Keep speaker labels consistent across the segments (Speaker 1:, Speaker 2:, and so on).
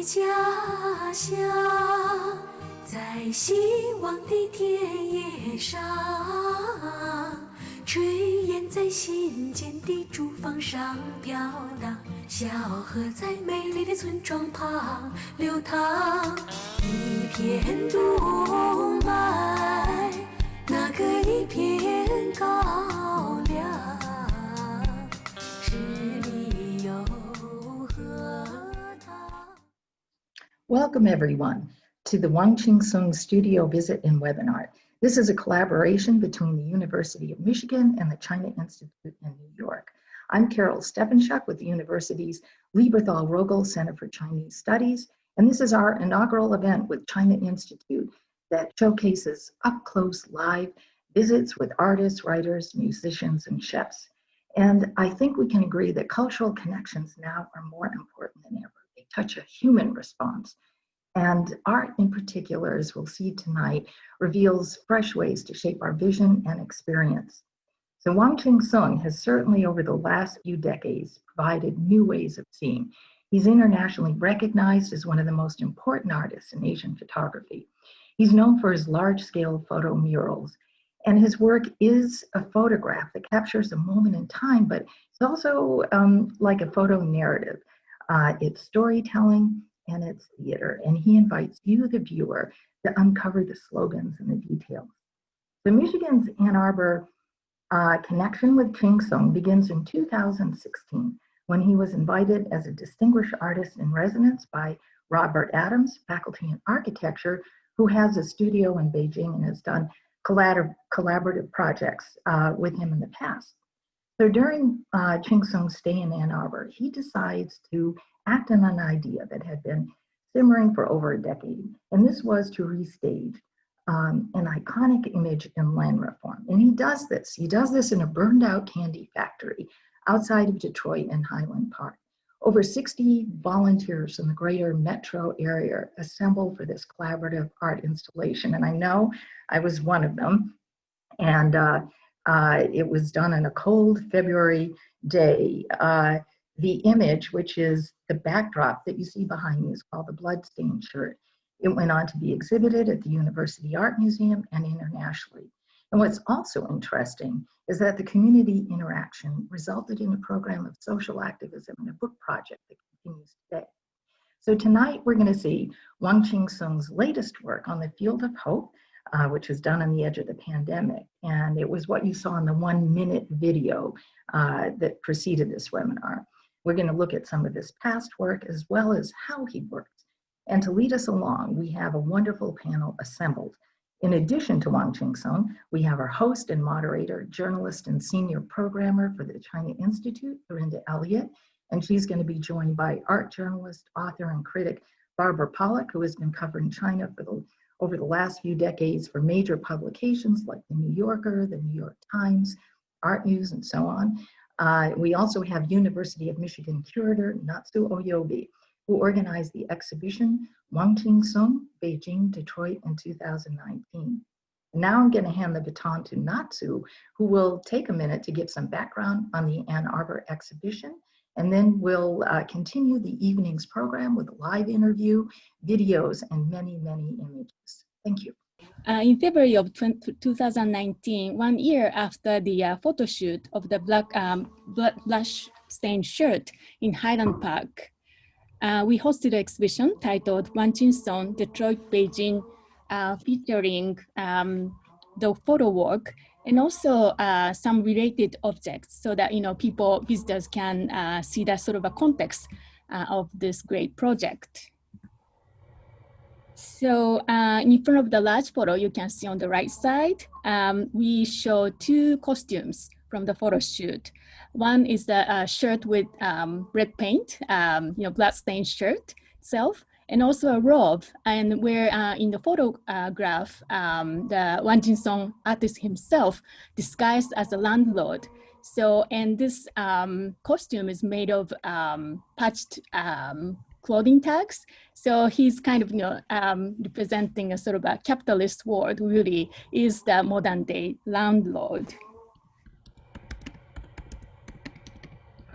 Speaker 1: 家乡，在希望的田野上，炊烟在心间的竹房上飘荡，小河在美丽的村庄旁流淌，一片毒麦，那个一片高粱，十里有荷塘。
Speaker 2: Welcome, everyone, to the Wang Qingsong studio visit and webinar. This is a collaboration between the University of Michigan and the China Institute in New York. I'm Carol Stepanchuk with the university's Lieberthal-Rogel Center for Chinese Studies, and this is our inaugural event with China Institute that showcases up-close live visits with artists, writers, musicians, and chefs. And I think we can agree that cultural connections now are more important than ever. They touch a human response. And art in particular, as we'll see tonight, reveals fresh ways to shape our vision and experience. So Wang Qingsong has certainly over the last few decades provided new ways of seeing. He's internationally recognized as one of the most important artists in Asian photography. He's known for his large-scale photo murals, and his work is a photograph that captures a moment in time, but it's also like a photo narrative. It's storytelling and it's theater, and he invites you, the viewer, to uncover the slogans and the details. So Michigan's Ann Arbor connection with Qingsong begins in 2016 when he was invited as a distinguished artist in residence by Robert Adams, faculty in architecture, who has a studio in Beijing and has done collaborative projects with him in the past. So during Qingsong's stay in Ann Arbor, he decides to act on an idea that had been simmering for over a decade, and this was to restage an iconic image in land reform. And he does this in a burned out candy factory outside of Detroit and Highland Park. Over 60 volunteers in the greater metro area assembled for this collaborative art installation, and I know I was one of them. And it was done on a cold February day. The image, which is the backdrop that you see behind me, is called the Bloodstained Shirt. It went on to be exhibited at the University Art Museum and internationally. And what's also interesting is that the community interaction resulted in a program of social activism and a book project that continues today. So tonight we're going to see Wang Qingsong's latest work on the field of hope, which was done on the edge of the pandemic. And it was what you saw in the 1-minute video that preceded this webinar. We're going to look at some of his past work as well as how he worked. And to lead us along, we have a wonderful panel assembled. In addition to Wang Qingsong, we have our host and moderator, journalist and senior programmer for the China Institute, Dorinda Elliott, and she's going to be joined by art journalist, author, and critic Barbara Pollack, who has been covering China over the last few decades for major publications like the New Yorker, the New York Times, Art News, and so on. We also have University of Michigan curator Natsu Oyobe, who organized the exhibition Wang Qingsong, Beijing, Detroit in 2019. Now I'm going to hand the baton to Natsu, who will take a minute to give some background on the Ann Arbor exhibition, and then we'll continue the evening's program with a live interview, videos, and many, many images. Thank you.
Speaker 3: In February of 2019, 1 year after the photo shoot of the blood-stained shirt in Highland Park, we hosted an exhibition titled Wang Qingsong, Detroit, Beijing, featuring the photo work and also some related objects so that visitors can see that sort of a context of this great project. So in front of the large photo, you can see on the right side, we show 2 costumes from the photo shoot. One is the shirt with red paint, blood-stained shirt itself, and also a robe. And where in the photograph, the Wang Qingsong artist himself disguised as a landlord. So, and this costume is made of patched clothing tags. So he's kind of, representing a sort of a capitalist world who really is the modern day landlord.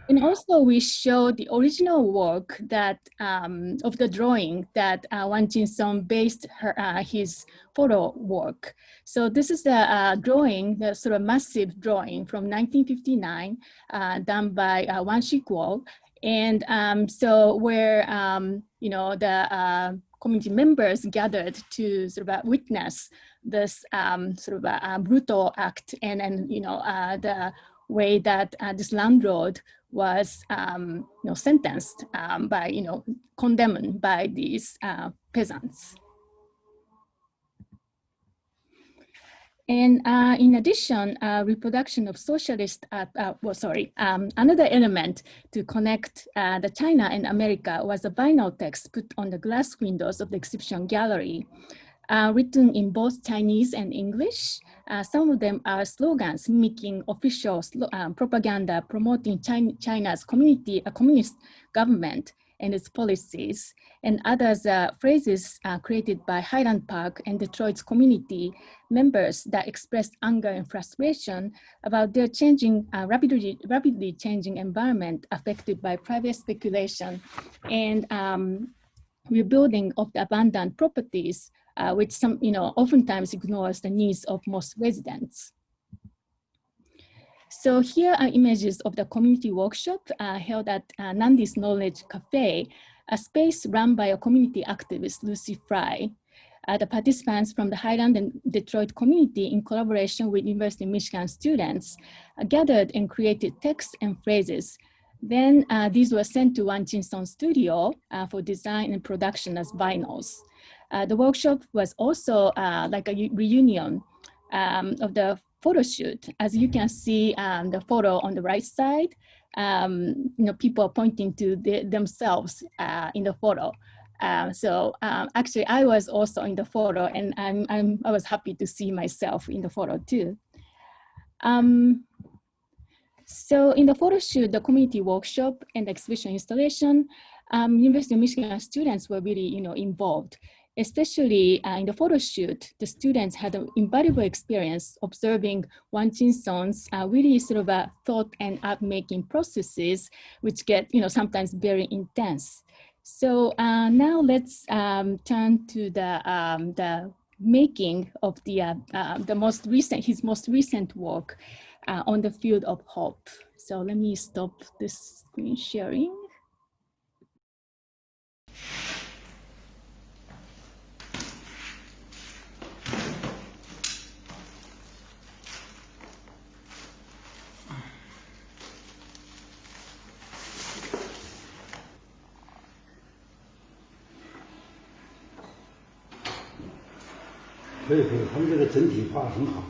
Speaker 3: And also we show the original work that of the drawing that Wang Qingsong based his photo work. So this is the drawing, the sort of massive drawing from 1959 done by Wang Shiguo. And so where, you know, the community members gathered to sort of witness this sort of brutal act and you know, the way that this landlord was you know, sentenced by, you know, condemned by these peasants. And in addition, reproduction of socialist, another element to connect the China and America was a vinyl text put on the glass windows of the exhibition gallery. Written in both Chinese and English. Some of them are slogans mimicking official propaganda promoting China's communist government and its policies, and others are phrases created by Highland Park and Detroit's community members that expressed anger and frustration about their changing, rapidly changing environment affected by private speculation and rebuilding of the abandoned properties, which some, you know, oftentimes ignores the needs of most residents. So here are images of the community workshop held at Nandi's Knowledge Cafe, a space run by a community activist, Lucy Fry. The participants from the Highland and Detroit community, in collaboration with University of Michigan students, gathered and created texts and phrases. Then these were sent to Wang Qingsong's studio for design and production as vinyls. The workshop was also like a reunion of the photo shoot. As you can see the photo on the right side, you know, people are pointing to themselves in the photo. So actually I was also in the photo, and I was happy to see myself in the photo too. So in the photo shoot, the community workshop and the exhibition installation, University of Michigan students were really, you know, involved. Especially in the photo shoot, the students had an invaluable experience observing Wang Qingsong's really sort of thought and art-making processes, which get, you know, sometimes very intense. So now let's turn to the making of the most recent, his most recent work on the field of hope. So let me stop this screen sharing.
Speaker 4: 可以，他们这个整体画得很好。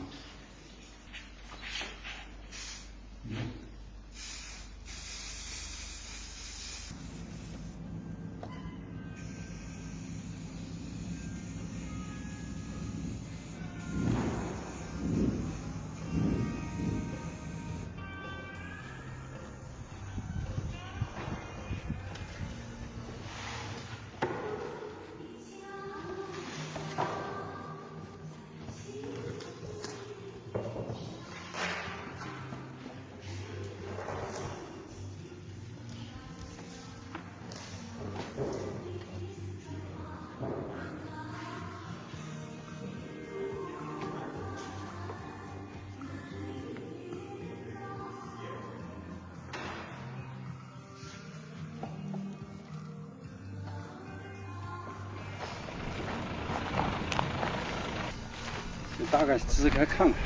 Speaker 4: 大概支开看看。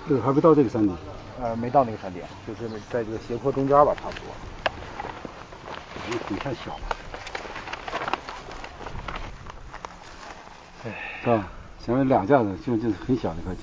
Speaker 4: 这个还没到这个山顶。
Speaker 5: 没到那个山顶，就是在这个斜坡中间吧，差不多。
Speaker 4: 你太小了。
Speaker 5: 哎，
Speaker 4: 是吧？前面两架子就是很小的一块地。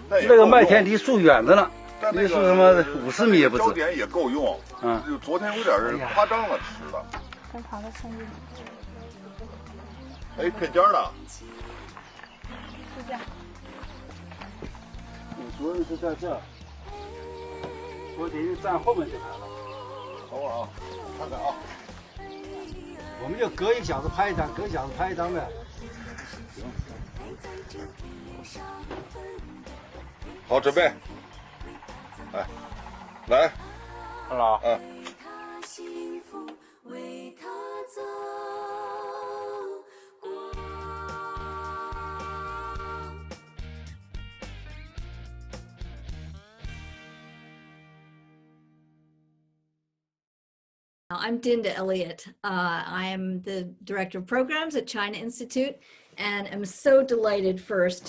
Speaker 4: 那个麦田离树远着呢，离树什么50米也不止。
Speaker 6: 焦点也够用，就昨天有点夸张了吃的。
Speaker 7: 跟旁的声音。
Speaker 6: 哎，片尖了。
Speaker 7: 就这样。
Speaker 4: 昨天是在这，昨天就站后面就来了。
Speaker 6: 等会儿啊，看看啊。
Speaker 4: 我们就隔1个小时拍一张，隔1小时拍一张呗。行。
Speaker 6: 好，准备。哎，来。
Speaker 5: 看了啊。
Speaker 8: I'm Dorinda Elliott. I am the Director of Programs at China Institute, and I'm so delighted first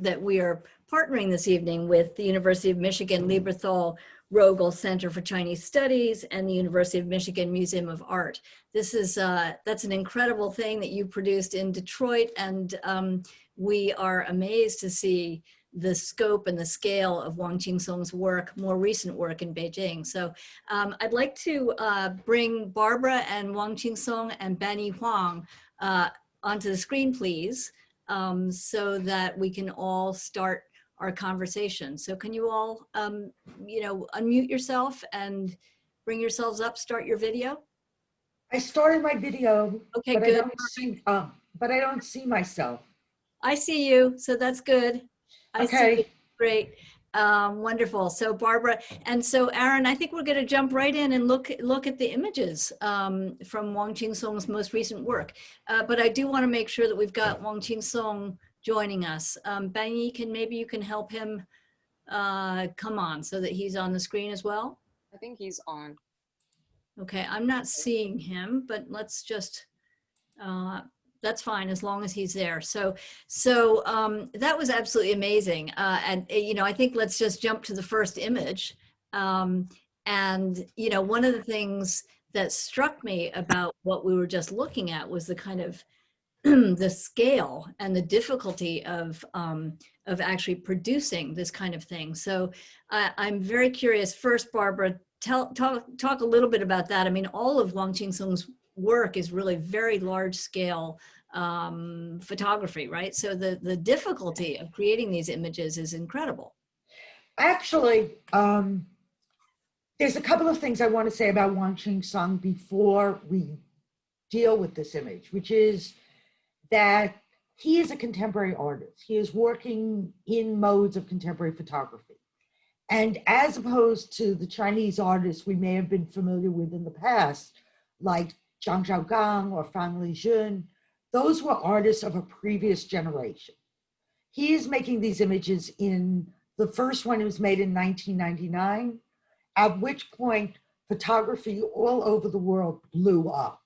Speaker 8: that we are partnering this evening with the University of Michigan Lieberthal-Rogel Center for Chinese Studies and the University of Michigan Museum of Art. This is that's an incredible thing that you produced in Detroit, and we are amazed to see the scope and the scale of Wang Qingsong's work, more recent work in Beijing. So I'd like to bring Barbara and Wang Qingsong and Banyi Huang onto the screen, please, so that we can all start our conversation. So can you all, unmute yourself and bring yourselves up, start your video?
Speaker 9: I started my video,
Speaker 8: okay,
Speaker 9: but
Speaker 8: good.
Speaker 9: I don't see myself.
Speaker 8: I see you, so that's good. I
Speaker 9: okay.
Speaker 8: See. Great. Wonderful. So Barbara, and so Aaron, I think we're going to jump right in and look at the images from Wang Qingsong's most recent work. But I do want to make sure that we've got Wang Qingsong joining us. Banyi, maybe you can help him come on so that he's on the screen as well?
Speaker 10: I think he's on.
Speaker 8: Okay, I'm not seeing him, but let's just, that's fine as long as he's there. So that was absolutely amazing. And, I think let's just jump to the first image. And, one of the things that struck me about what we were just looking at was the kind of the scale and the difficulty of actually producing this kind of thing. So I'm very curious. First, Barbara, talk a little bit about that. I mean, all of Wang Qingsong's work is really very large scale photography, right? So the difficulty of creating these images is incredible.
Speaker 9: Actually, there's a couple of things I want to say about Wang Qingsong before we deal with this image, which is that he is a contemporary artist. He is working in modes of contemporary photography. And as opposed to the Chinese artists we may have been familiar with in the past, like Zhang Zhaogang or Fang Lijun, those were artists of a previous generation. He is making these images the first one was made in 1999, at which point photography all over the world blew up.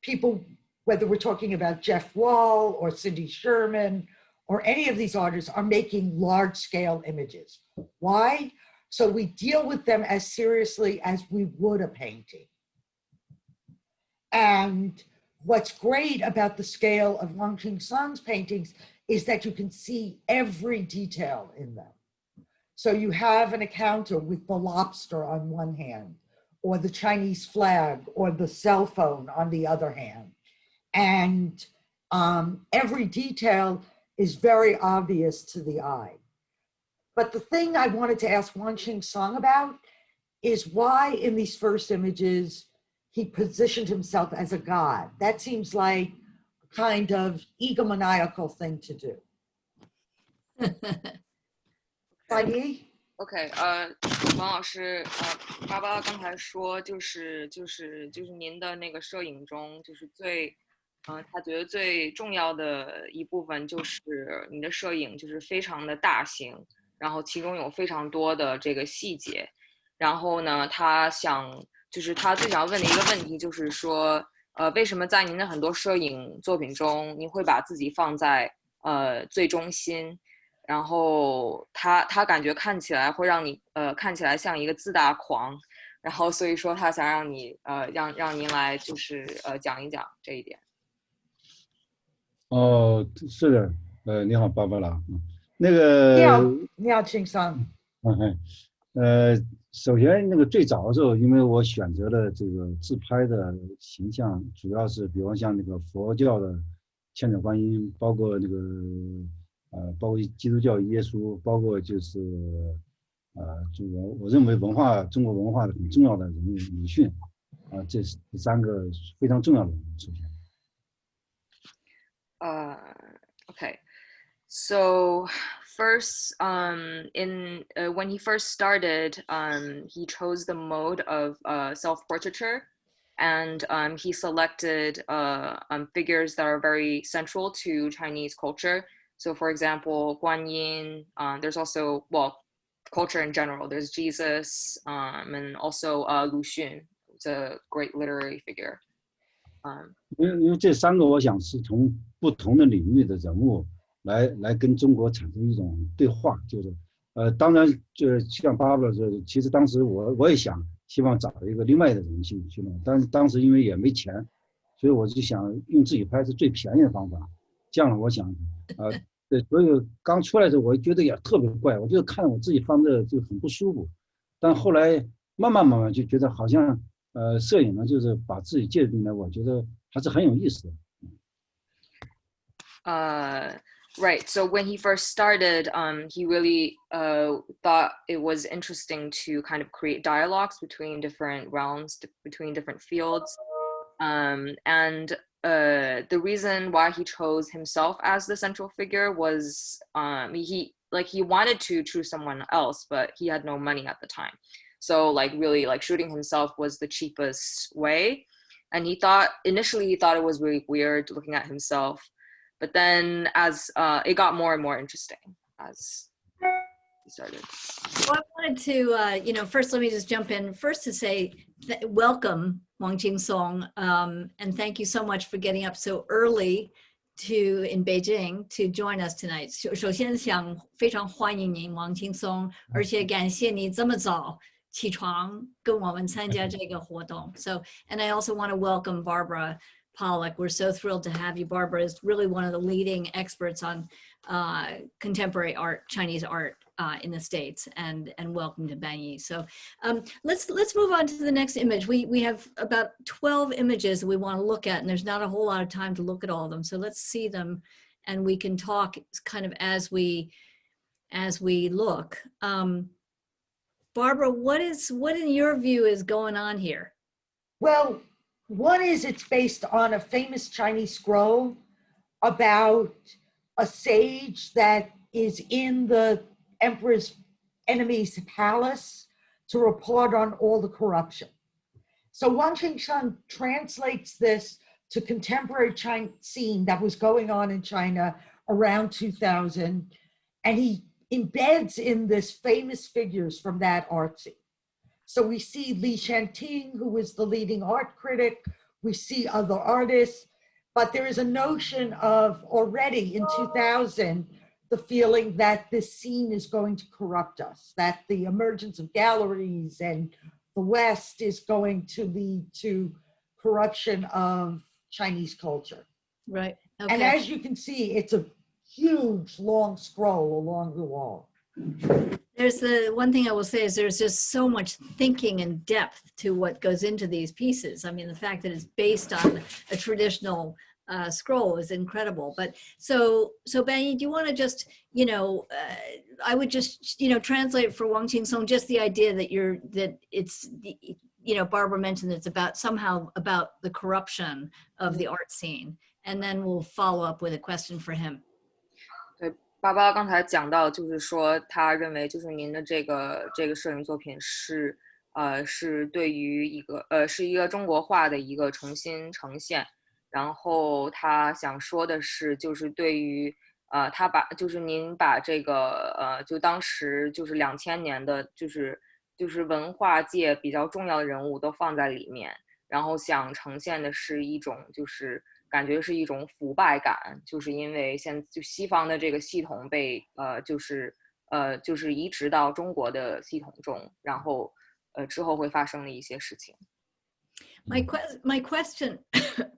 Speaker 9: People, whether we're talking about Jeff Wall or Cindy Sherman or any of these artists, are making large scale images. Why? So we deal with them as seriously as we would a painting. And what's great about the scale of Wang Qingsong's paintings is that you can see every detail in them. So you have an encounter with the lobster on one hand, or the Chinese flag, or the cell phone on the other hand. And every detail is very obvious to the eye. But the thing I wanted to ask Wang Qingsong about is why in these first images he positioned himself as a god. That seems like a kind of egomaniacal thing to do. Banyi?
Speaker 10: OK， 王老师，巴巴刚才说就是您的那个摄影中，就是他觉得最重要的一部分就是你的摄影就是非常的大型，然后其中有非常多的这个细节，然后呢，他最想问的一个问题就是说，为什么在您的很多摄影作品中，您会把自己放在最中心？然后他感觉看起来会让你看起来像一个自大狂，然后所以说他想让你让您来就是讲一讲这一点。
Speaker 4: 哦，是的，你好，芭芭拉，那个
Speaker 9: 你好，Qingsong。
Speaker 4: 首先那个最早的时候，因为我选择了这个自拍的形象，主要是比方像那个佛教的千手观音，包括那个包括基督教耶稣，包括就是就我认为中国文化的很重要的人物鲁迅这3个非常重要的人物出现。
Speaker 10: Okay. So first, when he first started, he chose the mode of self-portraiture, and he selected figures that are very central to Chinese culture. So, for example, Guanyin. There's also culture in general. There's Jesus, and also Lu Xun. It's a great literary figure.
Speaker 4: 因为这3个，我想是从不同的领域的人物来跟中国产生一种对话，就是当然就像巴布说，其实当时我也希望找一个另外的人去弄，但是当时因为也没钱，所以我就想用自己拍是最便宜的方法。这样我想对，所以刚出来的时候我觉得也特别怪，我就看我自己放这就很不舒服，但后来慢慢就觉得好像摄影呢就是把自己界定来，我觉得还是很有意思的。
Speaker 10: Right. So when he first started, he really thought it was interesting to kind of create dialogues between different realms, between different fields. And the reason why he chose himself as the central figure was he wanted to choose someone else, but he had no money at the time. So really shooting himself was the cheapest way. And initially he thought it was really weird looking at himself. But then as it got more and more interesting as he started.
Speaker 8: Well, I wanted to, first let me just jump in first to say welcome, Wang Qingsong, and thank you so much for getting up so early in Beijing to join us tonight. 首先想非常欢迎您，王青松，而且感谢你这么早起床跟我们参加这个活动. So, and I also want to welcome Barbara Pollack. We're so thrilled to have you. Barbara is really one of the leading experts on contemporary art, Chinese art in the States, and welcome to Banyi. So let's move on to the next image. We have about 12 images that we want to look at, and there's not a whole lot of time to look at all of them. So let's see them, and we can talk kind of as we look. Barbara, what in your view is going on here?
Speaker 9: Well, one is it's based on a famous Chinese scroll about a sage that is in the emperor's enemy's palace to report on all the corruption. So Wang Qingsong translates this to contemporary China scene that was going on in China around 2000, and he embeds in this famous figures from that art scene. So we see Li Shanting, who was the leading art critic. We see other artists, but there is a notion of already in 2000, the feeling that this scene is going to corrupt us, that the emergence of galleries and the West is going to lead to corruption of Chinese culture.
Speaker 8: Right. Okay.
Speaker 9: And as you can see, it's a huge, long scroll along the wall.
Speaker 8: There's the one thing I will say is there's just so much thinking and depth to what goes into these pieces. I mean, the fact that it's based on a traditional scroll is incredible. But so Banyi, do you want to just, I would just, translate for Wang Qingsong, just the idea that it's, Barbara mentioned it's somehow about the corruption of the art scene. And then we'll follow up with a question for him.
Speaker 10: 爸爸刚才讲到，就是说他认为就是您的这个摄影作品是对于一个中国画的一个重新呈现，然后他想说的是就是对于您把这个就当时就是2000年的就是文化界比较重要的人物都放在里面，然后想呈现的是一种就是感觉是一种腐败感，就是因为西方的这个系统被就是移植到中国的系统中，然后之后会发生的一些事情。
Speaker 8: My question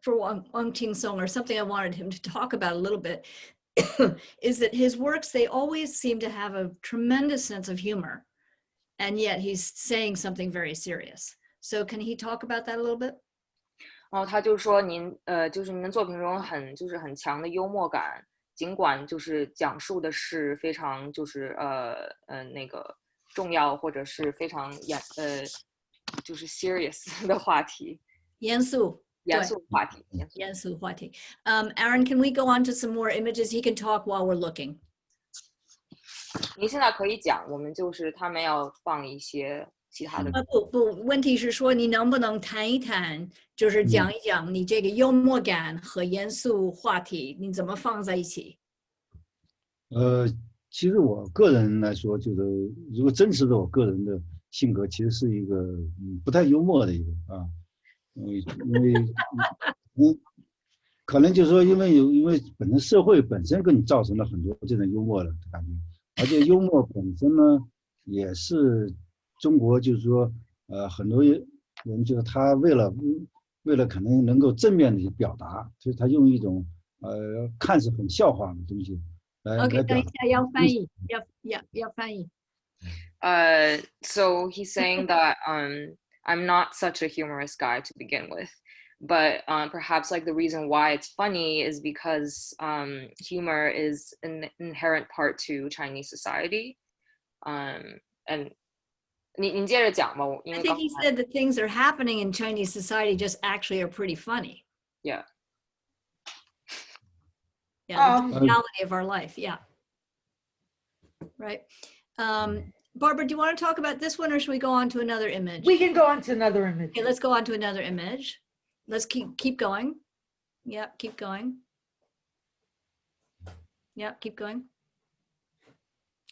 Speaker 8: for Wang Qingsong, or something I wanted him to talk about a little bit, is that his works, they always seem to have a tremendous sense of humor, and yet he's saying something very serious. So can he talk about that a little bit?
Speaker 10: 然后他就说就是您的作品中很强的幽默感，尽管就是讲述的是非常就是那个重要或者是非常就是 serious 的话题，严肃话题。
Speaker 8: Aaron, can we go on to some more images? He can talk while we're looking.
Speaker 10: 您现在可以讲，我们就是他们要放一些其他的。
Speaker 8: 不，问题是说你能不能谈一谈，就是讲一讲你这个幽默感和严肃话题，你怎么放在一起？
Speaker 4: 其实我个人来说，就是如果真实的我个人的性格，其实是一个不太幽默的一个啊，因为可能就是说，因为本身社会本身给你造成了很多这种幽默的感觉，而且幽默本身呢，也是中国就是说很多人就是他为了可能能够正面的表达，就是他用一种看似很笑话的东西。
Speaker 8: OK， 等一下要翻译，要翻译。
Speaker 10: So he's saying that I'm not such a humorous guy to begin with, but perhaps like the reason why it's funny is because humor is an inherent part to Chinese society. And 您接着讲吧，因为
Speaker 8: I think he said that things that are happening in Chinese society just actually are pretty funny.
Speaker 10: Yeah.
Speaker 8: Yeah, the reality of our life. Yeah. Right. Barbara, do you want to talk about this one, or should we go on to another image?
Speaker 9: We can go on to another image.
Speaker 8: Okay, let's go on to another image. Let's keep going. Yep, keep going. Yep, keep going.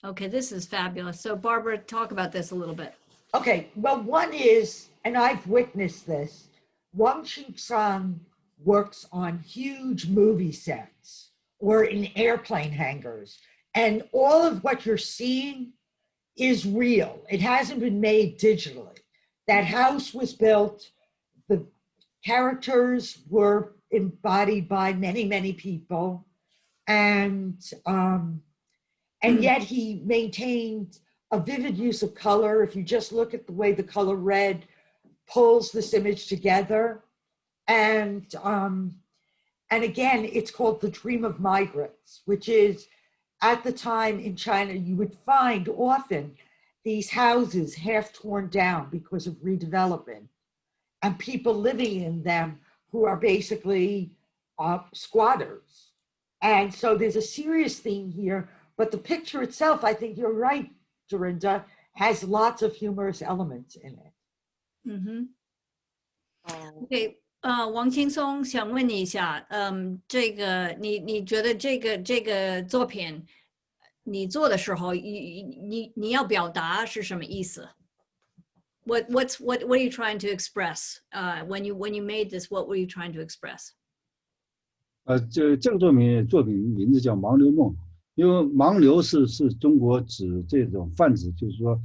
Speaker 8: Okay, this is fabulous. So Barbara, talk about this a little bit.
Speaker 9: Okay, well, one is, and I've witnessed this, Wang Qingsong works on huge movie sets or in airplane hangars, and all of what you're seeing is real. It hasn't been made digitally. That house was built, the characters were embodied by many, many people, and yet he maintained a vivid use of color. If you just look at the way the color red pulls this image together, and again, it's called The Dream of Migrants, which is, at the time in China, you would find often these houses half torn down because of redevelopment, and people living in them who are basically squatters. And so there's a serious theme here, but the picture itself, I think you're right, Dorinda, has lots of humorous elements in it.
Speaker 8: Mm-hmm. Okay. 王青松想问你一下，这个你觉得这个作品你做的时候，你要表达是什么意思？ What are you trying to express? When you made this, what were you trying to express?
Speaker 4: 这个作品名字叫《盲流梦》，因为盲流是中国指这种贩子，就是说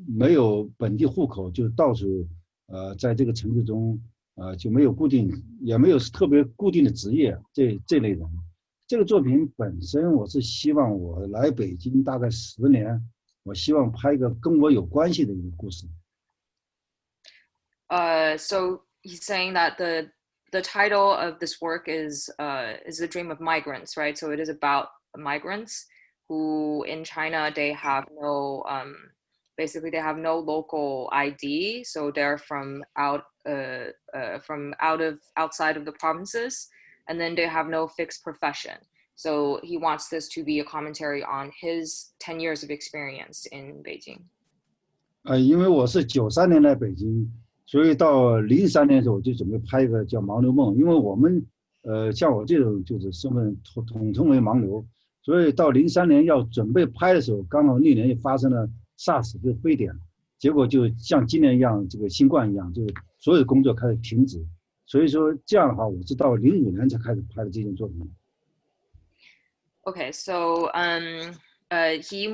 Speaker 4: 没有本地户口，就到处在这个城市中。就没有固定，也没有特别固定的职业，这类人。这个作品本身，我是希望我来北京大概10年，我希望拍一个跟我有关系的一个故事。
Speaker 10: So he's saying that the title of this work is The Dream of Migrants, right? So it is about migrants who in China they have no basically they have no local ID, so they're from outside of the provinces, and then they have no fixed profession. So he wants this to be a commentary on his 10 years of experience in Beijing.
Speaker 4: 因为我是93年来北京，所以到03年的时候我就准备拍一个叫《盲流梦》，因为我们像我这种就是身份统称为盲流，所以到03年要准备拍的时候，刚好那年也发生了 SARS 这个非典，结果就像今年一样，这个新冠一样，就是所有的工作开始停止。所以说这样的话，我是到05年才开始拍的这件作品。
Speaker 10: Okay, so he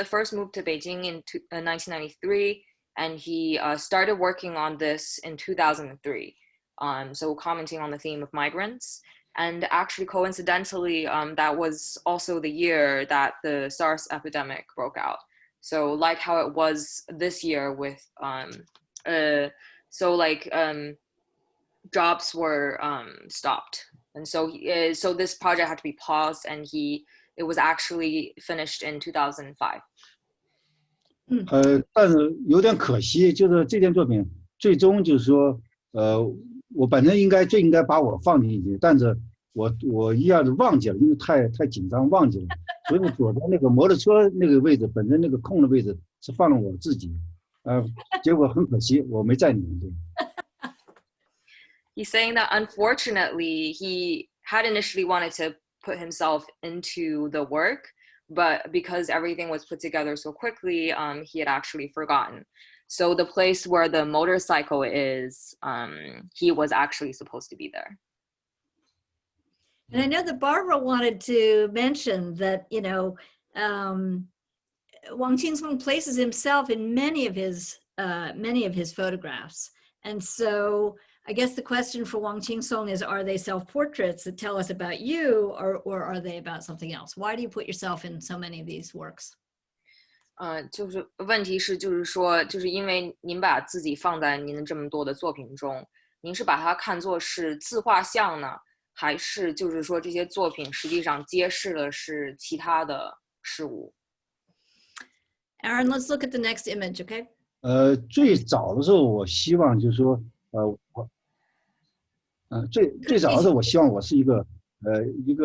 Speaker 10: first moved to Beijing in 1993. and he started working on this in 2003. So commenting on the theme of migrants. And actually, coincidentally, that was also the year that the SARS epidemic broke out. So like how it was this year with, jobs were stopped. And so, so this project had to be paused, and it was actually finished in 2005.
Speaker 4: 但是有点可惜，就是这件作品最终就是说，我本身最应该把我放进去，但是我一下子忘记了，因为太紧张忘记了，所以左边那个摩托车那个位置，本身那个空的位置是放了我自己，结果很可惜我没在里面。对。
Speaker 10: He's saying that unfortunately he had initially wanted to put himself into the work, but because everything was put together so quickly, he had actually forgotten. So the place where the motorcycle is, he was actually supposed to be there.
Speaker 8: And I know that Barbara wanted to mention that, you know, Wang Qingsong places himself in many of his photographs. And so I guess the question for Wang Qingsong is, are they self-portraits that tell us about you, or are they about something else? Why do you put yourself in so many of these works?
Speaker 10: 就是问题是，就是说，就是因为您把自己放在您的这么多的作品中，您是把它看作是自画像呢，还是就是说这些作品实际上揭示的是其他的事物？
Speaker 8: Aaron, let's look at the next image, okay?
Speaker 4: 最早的时候，我希望就是说，最早的时候，我希望我是一个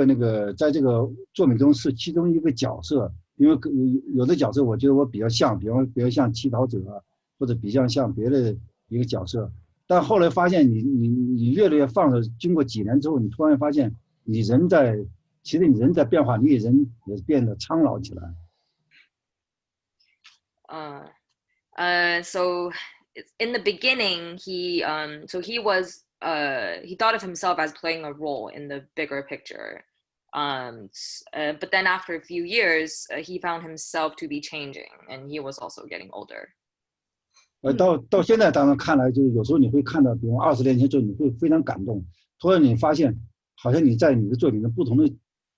Speaker 4: 那个在这个作品中是其中一个角色，因为有的角色我觉得我比较像，比较像乞讨者，或者比较像别的一个角色。但后来发现你越来越放着，经过几年之后，你突然发现其实你人在变化，你人也变得苍老起来。
Speaker 10: So in the beginning, he thought of himself as playing a role in the bigger picture. But then after a few years, he found himself to be changing, and he was also getting older.
Speaker 4: 到现在当然看来，就是有时候你会看到，比如20年前做，你会非常感动。突然你发现，好像你在你的作品中不同的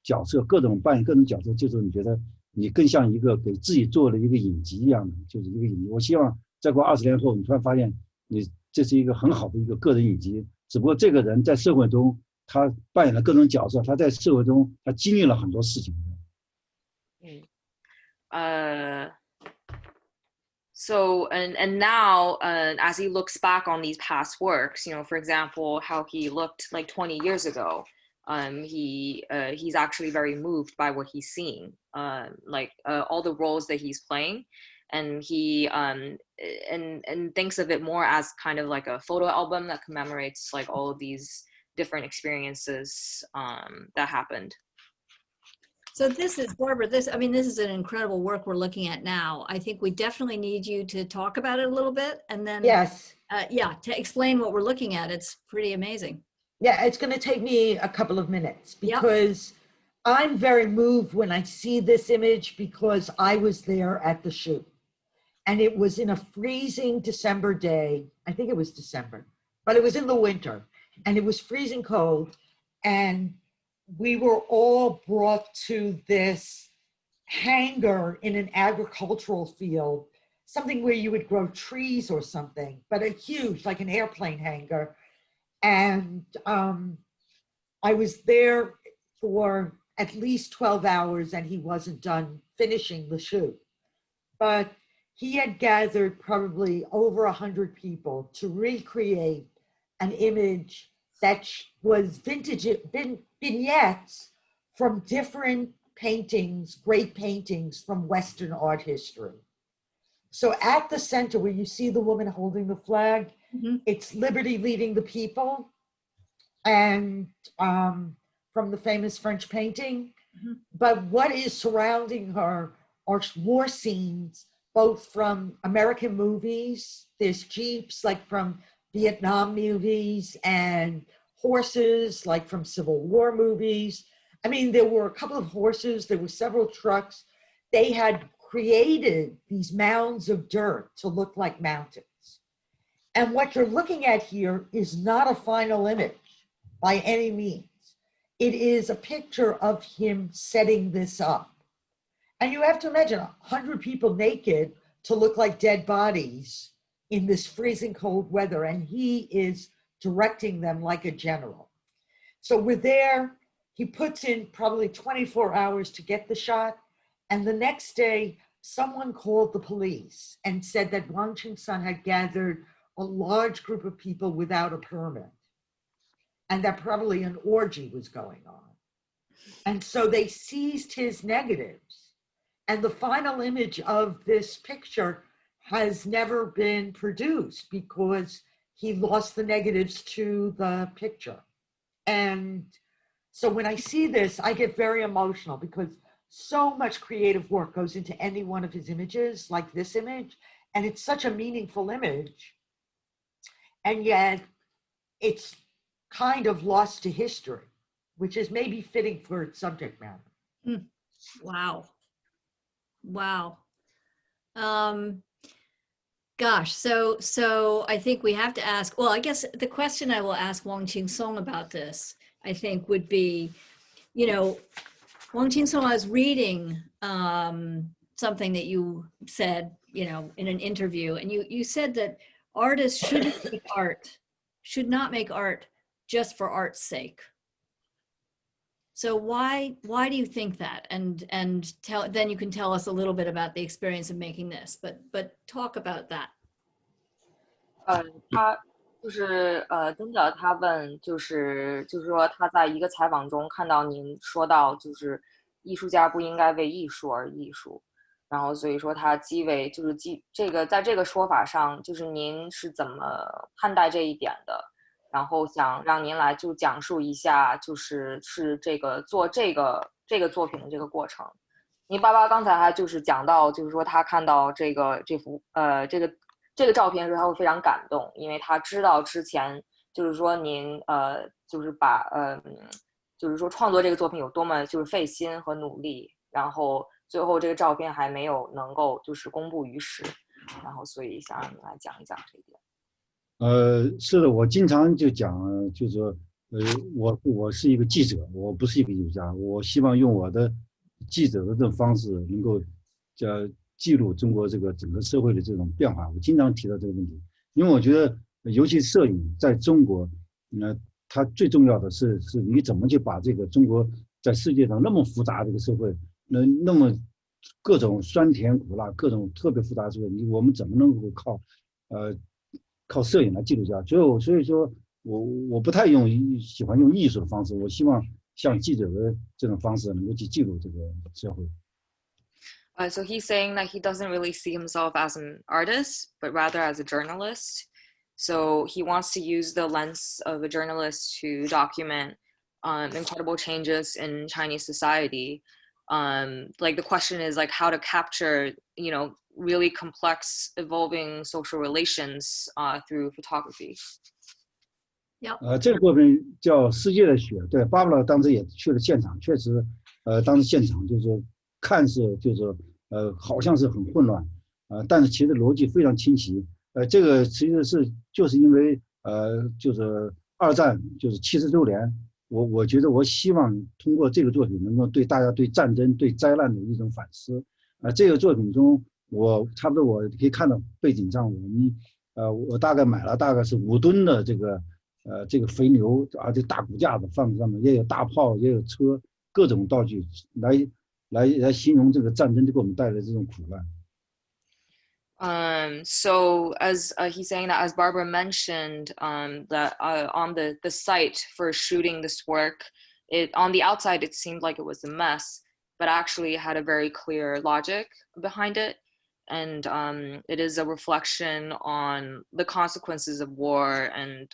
Speaker 4: 角色，扮演各种角色，就是你觉得你更像一个给自己做了一个影集一样的，就是一个影集。我希望再过20年后，你突然发现你这是一个很好的一个个人影集。只不过这个人在社会中，他扮演了各种角色，他在社会中他经历了很多事情。
Speaker 10: So and now, as he looks back on these past works, you know, for example, how he looked like 20 years ago, he's actually very moved by what he's seeing, like all the roles that he's playing, and he and thinks of it more as kind of like a photo album that commemorates like all of these different experiences that happened.
Speaker 8: So this is, Barbara, this is an incredible work we're looking at now. I think we definitely need you to talk about it a little bit, and then
Speaker 9: yes,
Speaker 8: to explain what we're looking at. It's pretty amazing.
Speaker 9: Yeah, it's going to take me a couple of minutes because I'm very moved when I see this image, because I was there at the shoot, and it was in a freezing December day. I think it was December, but it was in the winter, and it was freezing cold, and we were all brought to this hangar in an agricultural field, something where you would grow trees or something, but a huge, like an airplane hangar. And I was there for at least 12 hours, and he wasn't done finishing the shoot. But he had gathered probably over 100 people to recreate an image that was vintage vignettes from different paintings, great paintings from Western art history. So at the center where you see the woman holding the flag, it's Liberty Leading the People, and from the famous French painting. But what is surrounding her are war scenes, both from American movies, there's jeeps like from Vietnam movies, and horses like from Civil War movies. I mean, there were a couple of horses, there were several trucks. They had created these mounds of dirt to look like mountains. And what you're looking at here is not a final image by any means. It is a picture of him setting this up. And you have to imagine 100 people naked to look like dead bodies in this freezing cold weather, and he is directing them like a general. So we're there, he puts in probably 24 hours to get the shot, and the next day, someone called the police and said that Wang Qingsong had gathered a large group of people without a permit, and that probably an orgy was going on. And so they seized his negatives, and the final image of this picture has never been produced because he lost the negatives to the picture. And so when I see this, I get very emotional because so much creative work goes into any one of his images, like this image, and it's such a meaningful image. And yet it's kind of lost to history, which is maybe fitting for its subject matter.
Speaker 8: Wow. Wow. Gosh, so I think we have to ask, well, I guess the question I will ask Wang Qingsong about this, I think would be, you know, Wang Qingsong, I was reading something that you said, you know, in an interview, and you said that artists should not make art just for art's sake. So why do you think that? And then you can tell us a little bit about the experience of making this, but talk about that.
Speaker 10: 他就是跟着他问，就是说他在一个采访中看到您说到，就是艺术家不应该为艺术而艺术，然后所以说他这个在这个说法上，就是您是怎么看待这一点的？然后想让您来就讲述一下，是这个做这个作品的这个过程。您爸爸刚才还就是讲到，就是说他看到这个照片的时候，他会非常感动，因为他知道之前就是说您就是把就是说创作这个作品有多么就是费心和努力，然后最后这个照片还没有能够就是公布于世，然后所以想让你来讲一讲这一点。
Speaker 4: 是的，我经常就讲，就是说，我是一个记者，我不是一个艺术家，我希望用我的记者的这种方式，能够记录中国这个整个社会的这种变化。我经常提到这个问题，因为我觉得，尤其摄影在中国，它最重要的是你怎么去把这个中国在世界上那么复杂的一个社会，那么各种酸甜苦辣，各种特别复杂的社会，我们怎么能够靠摄影来记录下？所以说我不太喜欢用艺术的方式，我希望像记者的这种方式能够去记录这个社会。
Speaker 10: So he's saying that he doesn't really see himself as an artist, but rather as a journalist. So he wants to use the lens of a journalist to document incredible changes in Chinese society. Like the question is like how to capture, you know, really complex evolving social relations through photography.
Speaker 4: 这个作品叫《世界的雪》，对，巴布拉当时也去了现场，确实，当时现场就是看似就是好像是很混乱，但是其实逻辑非常清晰。这个其实就是因为就是二战就是70周年，我觉得我希望通过这个作品能够对大家对战争对灾难的一种反思。这个作品中，差不多我可以看到背景上我大概买了大概是5吨的这个肥牛，而且大骨架子放在上面，也有大炮，也有车，各种道具来形容这个战争给我们带来的这种苦难。
Speaker 10: So as he's saying that, as Barbara mentioned, that on the site for shooting this work, on the outside it seemed like it was a mess, but actually it had a very clear logic behind it. And it is a reflection on the consequences of war and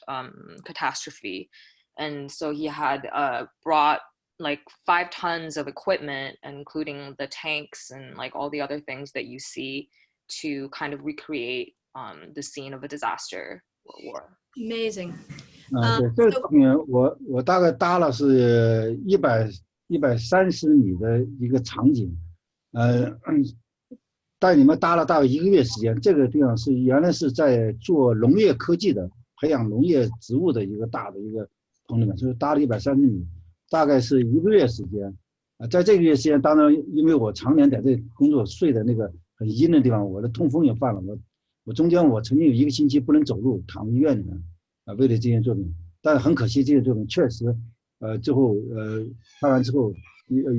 Speaker 10: catastrophe. And so he had brought like 5 tons of equipment, including the tanks and like all the other things that you see, to kind of recreate the scene of a disaster or war.
Speaker 8: Amazing.
Speaker 4: 对，这个作品我大概搭了是130米的一个场景，带你们搭了大概1个月时间。这个地方是原来是在做农业科技的，培养农业植物的一个大的一个棚里面，就是搭了130米，大概是1个月时间。在这个月时间，当然因为我常年在这工作，睡的那个很阴的地方，我的痛风也犯了。我中间我曾经有1个星期不能走路，躺医院里面为了这件作品。但是很可惜，这件作品确实最后拍完之后，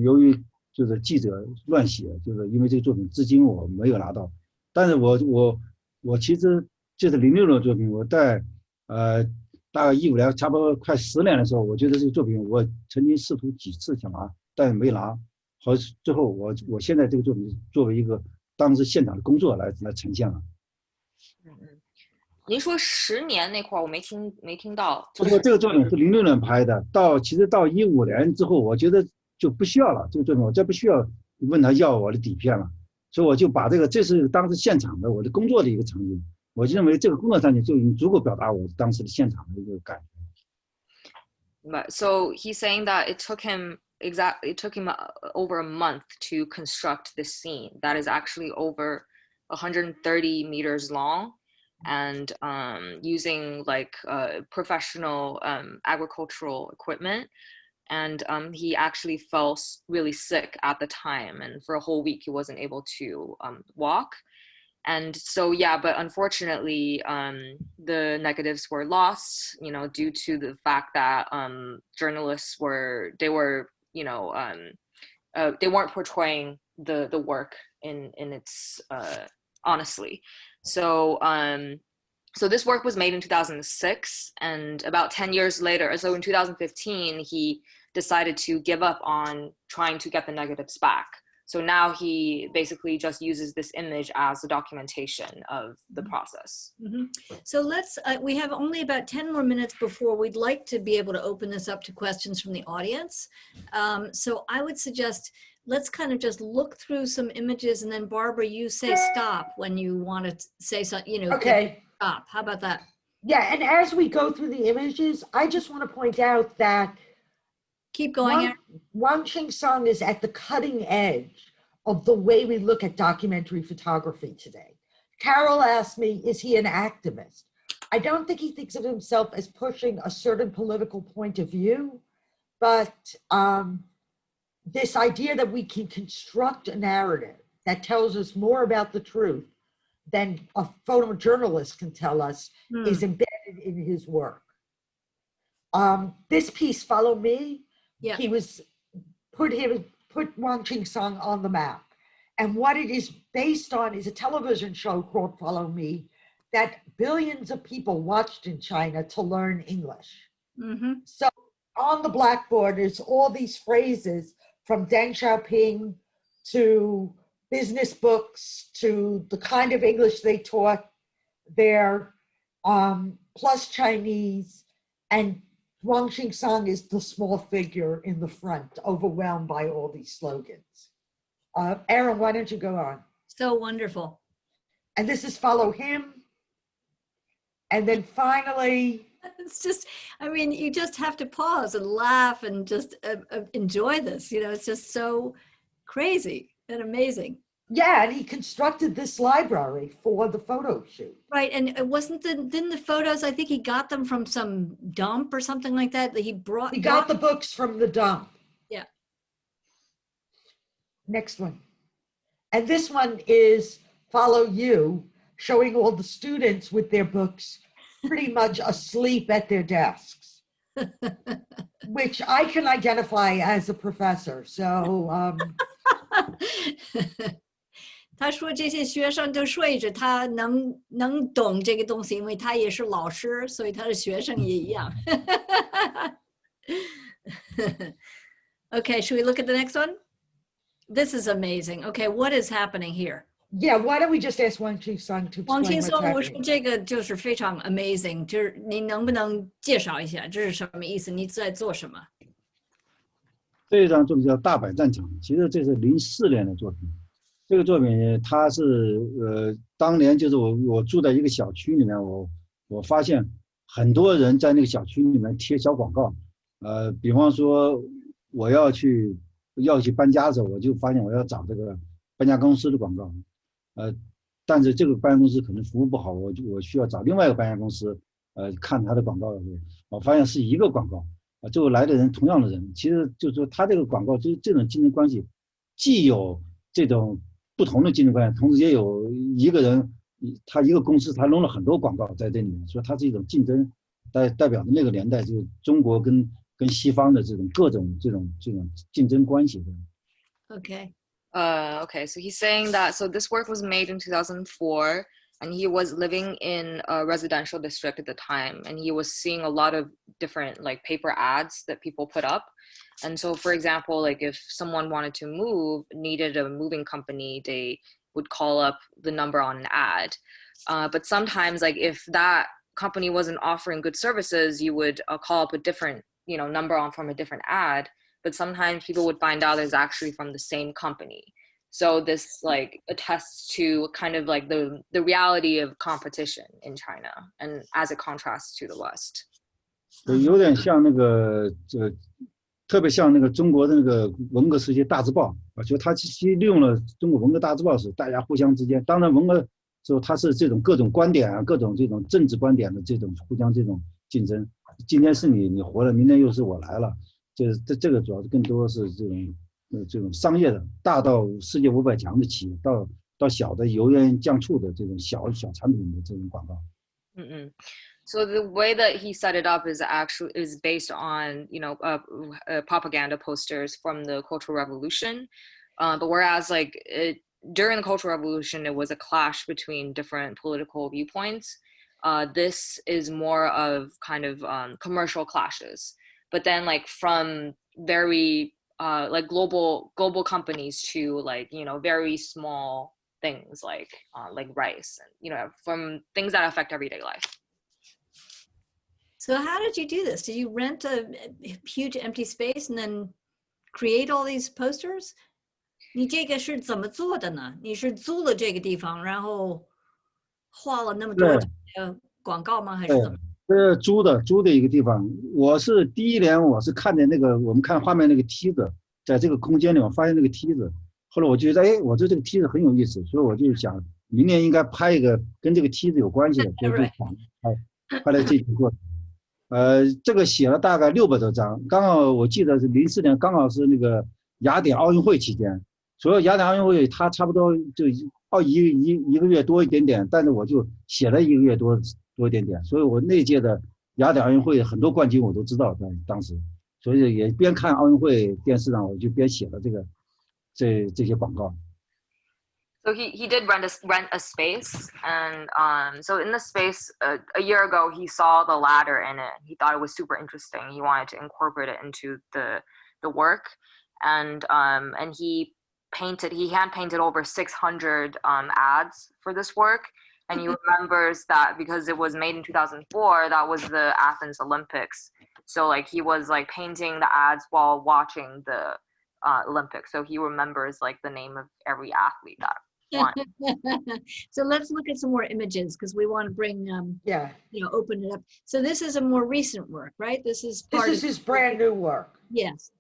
Speaker 4: 由于就是记者乱写，就是因为这个作品至今我没有拿到。但是我其实就是06年的作品，我在大概15年，差不多快10年的时候，我觉得这个作品我曾经试图几次想拿，但没拿。好，最后我现在这个作品作为一个当时现场的工作来呈现了。
Speaker 10: 您说10年那块我没听到。
Speaker 4: 就是这个作品是06年拍的，其实到15年之后，我觉得就不需要了。这个作品我再不需要问他要我的底片了，所以我就把这是当时现场的我的工作的一个场景。我认为这个工作场景就已经足够表达我当时的现场的一个感觉。
Speaker 10: So he's saying that it took him over a month to construct this scene that is actually over 130 meters long, and using like professional agricultural equipment. And he actually fell really sick at the time, and for a whole week he wasn't able to walk. And so, yeah, but unfortunately, the negatives were lost, due to the fact that journalists they weren't portraying the work in its honestly. So this work was made in 2006, and about 10 years later, so in 2015, he decided to give up on trying to get the negatives back. So now he basically just uses this image as a documentation of the process.
Speaker 8: Mm-hmm. So we have only about 10 more minutes before we'd like to be able to open this up to questions from the audience. So I would suggest, let's kind of just look through some images, and then Barbara, you say stop when you want to say something,
Speaker 9: Okay.
Speaker 8: Stop. How about that?
Speaker 9: Yeah, and as we go through the images, I just want to point out that
Speaker 8: keep going.
Speaker 9: Wang Qingsong is at the cutting edge of the way we look at documentary photography today. Carol asked me, is he an activist? I don't think he thinks of himself as pushing a certain political point of view, but this idea that we can construct a narrative that tells us more about the truth than a photojournalist can tell us is embedded in his work. This piece, Follow Me,
Speaker 8: yeah.
Speaker 9: He put Wang Qingsong on the map. And what it is based on is a television show called Follow Me that billions of people watched in China to learn English.
Speaker 8: Mm-hmm.
Speaker 9: So on the blackboard is all these phrases from Deng Xiaoping to business books to the kind of English they taught there, plus Chinese, and Wang Qingsong is the small figure in the front, overwhelmed by all these slogans. Aaron, why don't you go on?
Speaker 8: So wonderful.
Speaker 9: And this is Follow Him. And then finally,
Speaker 8: it's just, you just have to pause and laugh and just enjoy this. It's just so crazy and amazing.
Speaker 9: Yeah, and he constructed this library for the photo shoot.
Speaker 8: Right, and it didn't the photos, I think he got them from some dump or something like that. He
Speaker 9: got the books from the dump.
Speaker 8: Yeah.
Speaker 9: Next one. And this one is Follow You, showing all the students with their books pretty much asleep at their desks, which I can identify as a professor. So,
Speaker 8: 他说这些学生都睡着，他能懂这个东西，因为他也是老师，所以他的学生也一样。Okay, should we look at the next one? This is amazing. Okay, what is happening here?
Speaker 9: Yeah, why don't we just ask Wang Qingsong to explain
Speaker 8: Wang
Speaker 9: what's
Speaker 8: Qingsong， 我
Speaker 9: happening?
Speaker 8: 说这个就是非常 amazing， 就是你能不能介绍一下这是什么意思？你在做什么？
Speaker 4: 这张作品叫《大摆战场》，其实这是04年的作品。这个作品它是当年就是我住在一个小区里面，我发现很多人在那个小区里面贴小广告，比方说我要去搬家的时候，我就发现我要找这个搬家公司的广告，但是这个搬运公司可能服务不好，我需要找另外一个搬运公司，看他的广告的时候，我发现是一个广告，最后来的人同样的人，其实就是说他这个广告就是这种竞争关系，既有这种不同的竞争关系，同时也有一个人，他一个公司他弄了很多广告在这里面，所以它是一种竞争，代表的那个年代就是中国跟西方的这种各种这种竞争关系的。
Speaker 8: Okay.
Speaker 10: Okay, so he's saying that, so this work was made in 2004, and he was living in a residential district at the time, and he was seeing a lot of different like paper ads that people put up. And so, for example, like if someone wanted to move, needed a moving company, they would call up the number on an ad. But sometimes, like if that company wasn't offering good services, you would call up a different, number on from a different ad. But sometimes people would find out it's actually from the same company. So this like attests to kind of like the reality of competition in China, and as it contrasts to the West.
Speaker 4: 有点像那个特别像那个中国的那个文革时期大字报啊，就他其实利用了中国文革大字报时，大家互相之间，当然文革之后它是这种各种观点啊，各种这种政治观点的这种互相这种竞争。今天是你活了，明天又是我来了。就是这个主要是更多是这种商业的，大到世界500强的企业，到小的油盐酱醋的这种小产品的这种广告。
Speaker 10: So the way that he set it up is based on propaganda posters from the Cultural Revolution, but whereas like during the Cultural Revolution it was a clash between different political viewpoints. This is more of kind of commercial clashes. But then like from very like global companies to like very small things like rice and from things that affect everyday life.
Speaker 8: So how did you do this? Did you rent a huge empty space and then create all these posters? 你这个是怎么做的呢？你是租了这个地方，然后画了那么多广告吗？还是怎么？
Speaker 4: 租的一个地方，我是第一年我是看见那个我们看画面那个梯子，在这个空间里我发现那个梯子，后来我觉得我这个梯子很有意思，所以我就想明年应该拍一个跟这个梯子有关系的，所以就拍了这几个。这个写了大概600多张，刚好我记得是04年，刚好是那个雅典奥运会期间，所有雅典奥运会它差不多就一个月多一点点，但是我就写了1个月多一点点，所以我那届的雅典奥运会很多冠军我都知道，在当时，所以也边看奥运会电视上，我就边写了这些广告。
Speaker 10: So he did rent a space, and so in the space a year ago he saw the ladder in it. He thought it was super interesting. He wanted to incorporate it into the work, and he hand painted over 600 ads for this work. And he remembers that because it was made in 2004, that was the Athens Olympics. So like he was like painting the ads while watching the Olympics. So he remembers like the name of every athlete that won.
Speaker 8: So let's look at some more images because we want to bring open it up. So this is a more recent work, right? This is
Speaker 9: his brand new work.
Speaker 8: Yes.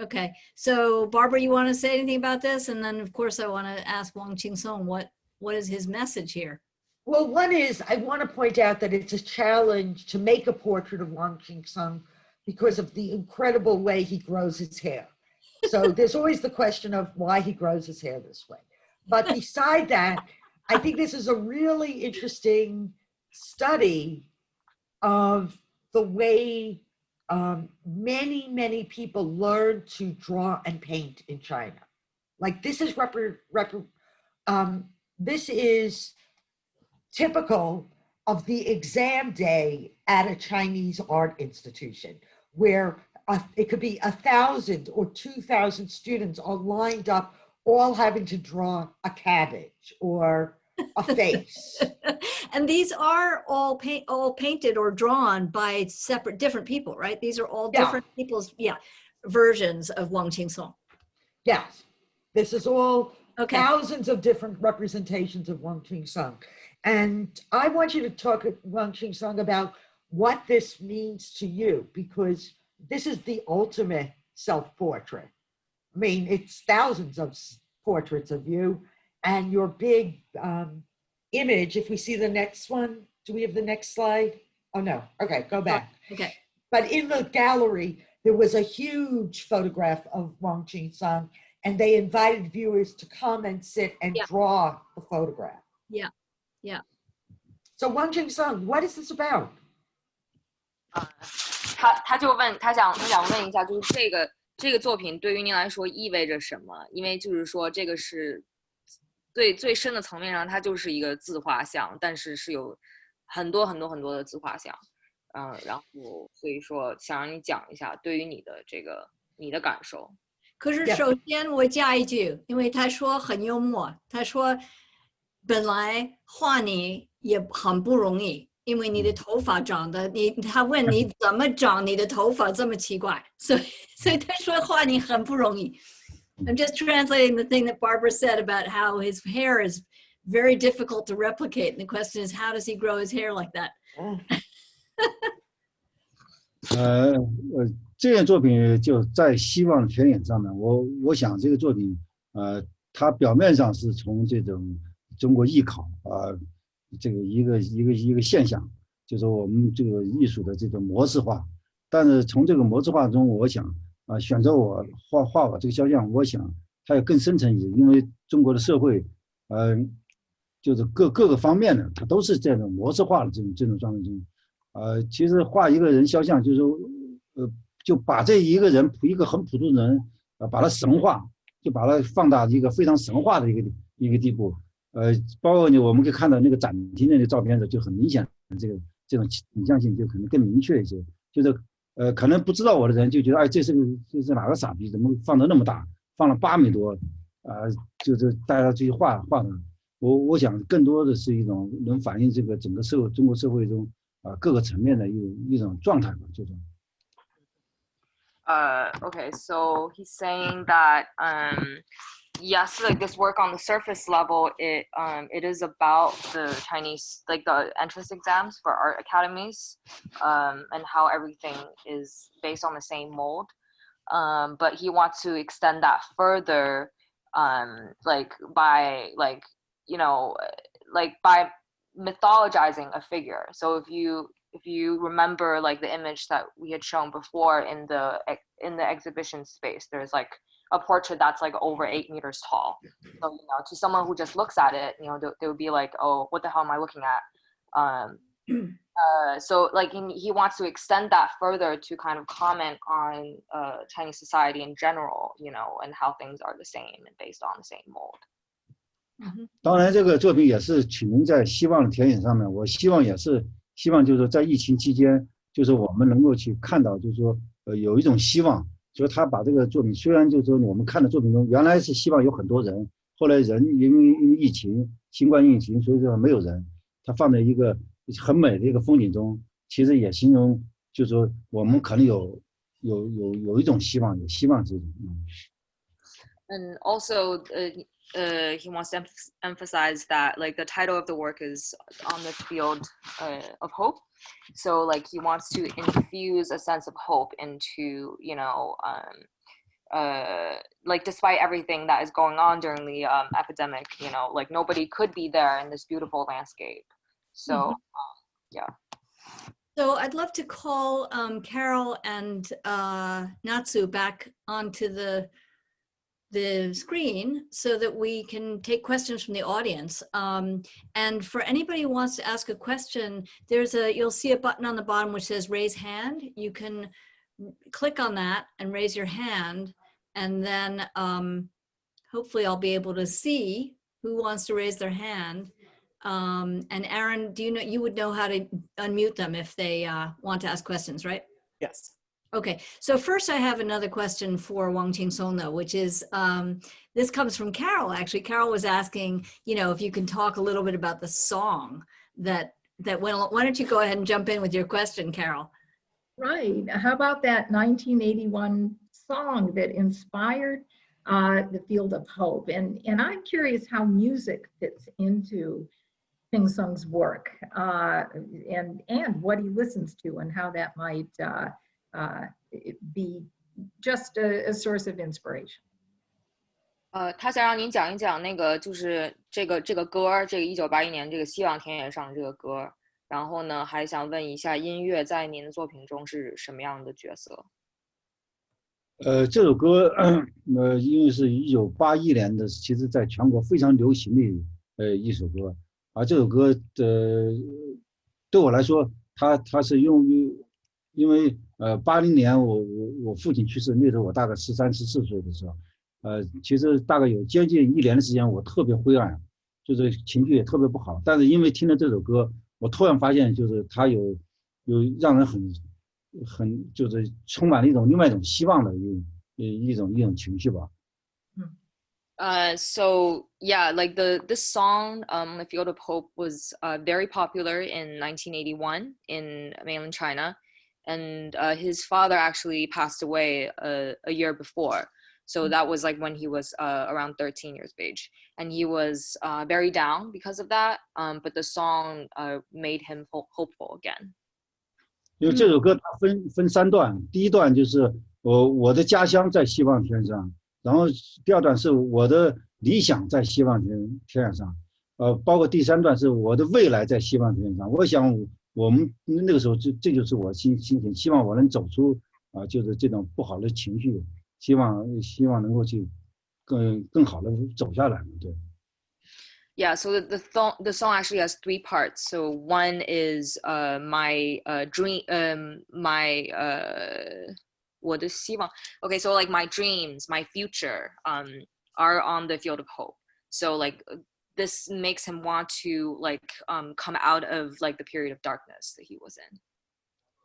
Speaker 8: Okay. So Barbara, you want to say anything about this? And then of course I want to ask Wang Qingsong what is his message here?
Speaker 9: Well, one is I want to point out that it's a challenge to make a portrait of Wang Qingsong because of the incredible way he grows his hair. So there's always the question of why he grows his hair this way. But beside that, I think this is a really interesting study of the way many people learn to draw and paint in China. Like this is this is typical of the exam day at a Chinese art institution, where it could be 1,000 or 2,000 students are lined up, all having to draw a cabbage or a face.
Speaker 8: And these are all painted or drawn by different people, right? These are all different people's versions of Wang Qingsong.
Speaker 9: Yes, this is all thousands of different representations of Wang Qingsong. And I want you to talk, Wang Qingsong, about what this means to you, because this is the ultimate self-portrait. I mean, it's thousands of portraits of you, and your big image. If we see the next one, do we have the next slide? Oh no, okay, go back.
Speaker 8: Okay.
Speaker 9: But in the gallery, there was a huge photograph of Wang Qingsong, and they invited viewers to come and sit and draw the photograph.
Speaker 8: Yeah, yeah.
Speaker 9: So Wang Qingsong, what is this about?
Speaker 10: 他想问一下，就是这个作品对于您来说意味着什么？因为就是说这个是最深的层面上，它就是一个自画像，但是是有很多的自画像，然后所以说想让你讲一下对于你的感受。
Speaker 8: 可是首先我加一句，因为他说很幽默，他说本来画你也很不容易。因为你的头发长得，他问你怎么长你的头发这么奇怪，所以他说画你很不容易。I'm just translating the thing that Barbara said about how his hair is very difficult to replicate, and the question is, how does he grow his hair like that?
Speaker 4: 这件作品就在希望的田野上面，我想这个作品，它表面上是从这种中国艺考这个一个现象，就是我们这个艺术的这种模式化，但是从这个模式化中，我想选择我画我这个肖像，我想它有更深层意义，因为中国的社会，就是各个方面的，它都是这种模式化的这种状态中，其实画一个人肖像，就是就把这一个人一个很普通的人，把它神化，就把它放大一个非常神化的一个地步。包括我们可以看到那个展厅的那个照片的，就很明显，这种倾向性就可能更明确一些。就是可能不知道我的人就觉得，哎，这是哪个傻逼，怎么放得那么大，放了8米多，就是大家去画的。我想更多的是一种能反映这个整个中国社会中各个层面的一种状态吧，这种。
Speaker 10: Okay, so he's saying that yes, like this work on the surface level, it is about the Chinese, like the entrance exams for art academies, and how everything is based on the same mold. But he wants to extend that further, like by by mythologizing a figure. So if you remember like the image that we had shown before in the exhibition space, there's like a portrait that's like over 8 meters tall. So, to someone who just looks at it, they would be like, oh, what the hell am I looking at? So like he wants to extend that further to kind of comment on Chinese society in general, and how things are the same and based on the same mold.
Speaker 4: 当然，这个作品也是取名在希望的田野上面。我希望也是希望，就是在疫情期间，就是我们能够去看到，就是说，有一种希望。所以他把这个作品，虽然就是说我们看的作品中，原来是希望有很多人，后来人因为疫情，新冠疫情，所以说没有人。他放在一个很美的一个风景中，其实也形容，就是说我们可能有一种希望，有希望这种。
Speaker 10: And also, he wants to emphasize that like the title of the work is on the field of hope. So like he wants to infuse a sense of hope into, like despite everything that is going on during the epidemic, like nobody could be there in this beautiful landscape. So, yeah.
Speaker 8: So I'd love to call Carol and Natsu back onto the screen so that we can take questions from the audience. And for anybody who wants to ask a question, you'll see a button on the bottom which says raise hand. You can click on that and raise your hand, and then hopefully I'll be able to see who wants to raise their hand. And Aaron, you would know how to unmute them if they want to ask questions, right?
Speaker 11: Yes.
Speaker 8: Okay, so first I have another question for Wang Qingsong though, which is, this comes from Carol actually. Carol was asking, if you can talk a little bit about the song that went. Why don't you go ahead and jump in with your question, Carol?
Speaker 2: Right, how about that 1981 song that inspired the field of hope? And I'm curious how music fits into Qingsong's work and what he listens to and how that might be just a source of inspiration.
Speaker 10: 他想让您讲一讲那个就是这个歌，这个1981年这个希望田野上这个歌，然后呢还想问一下音乐在您的作品中是什么样的角色？
Speaker 4: 这首歌，因为是1981年的，其实在全国非常流行的一首歌，而这首歌对我来说，它是因为80年我父亲去世，那时候我大概13、14岁的时候，其实大概有接近1年的时间，我特别灰暗，就是情绪也特别不好。但是因为听了这首歌，我突然发现，就是它有让人很就是充满了另外一种希望的一种情绪吧。
Speaker 10: So yeah, like this song, "The Field of Hope" was very popular in 1981 in mainland China, and his father actually passed away a year before. So that was like when he was around 13 years of age, and he was very down because of that. But the song made him hopeful again.
Speaker 4: 因为这首歌它分3段，第一段就是我的家乡在希望天上，然后第二段是我的理想在希望天上，包括第3段是我的未来在希望天上。我想我们那个时候这就是我心情，希望我能走出就是这种不好的情绪，希望能够去更好的走下来，对。
Speaker 10: Yeah, so the song actually has 3 parts. So one is my dream, my 我的希望. Okay, so like my dreams, my future are on the field of hope. So like this makes him want to like come out of like the period of darkness that he was in.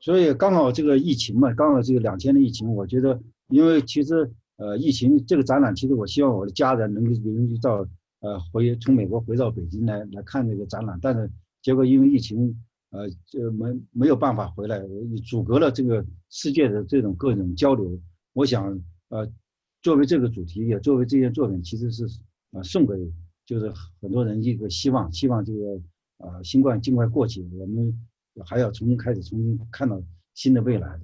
Speaker 4: 所以刚好这个疫情嘛，刚好这个2000的疫情，我觉得因为其实疫情这个展览，其实我希望我的家人能够到从美国回到北京来看这个展览，但是结果因为疫情就没有办法回来，阻隔了这个世界的这种各种交流。我想作为这个主题，也作为这件作品，其实是送给就是很多人一个希望这个新冠尽快过去，我们还要重新看到新的未来的。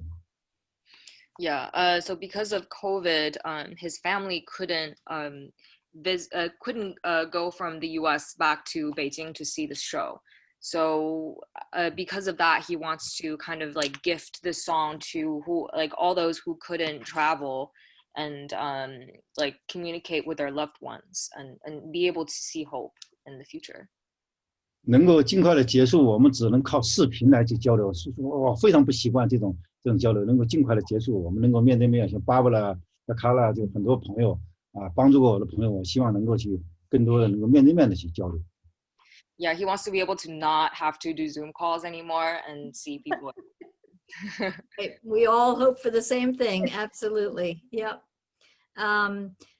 Speaker 10: Yeah, so because of COVID, his family couldn't go from the US back to Beijing to see the show. So because of that, he wants to kind of like gift this song to all those who couldn't travel and like communicate with their loved ones and be able to see hope in the future.
Speaker 4: 能够尽快的结束，我们只能靠视频来去交流。我非常不习惯这种交流，能够尽快的结束，我们能够面对面，像巴布拉、卡拉，就很多朋友帮助过我的朋友，我希望能够去更多的能够面对面的去交流。
Speaker 10: Yeah, he wants to be able to not have to do Zoom calls anymore and see people.
Speaker 8: We all hope for the same thing. Absolutely. Yep.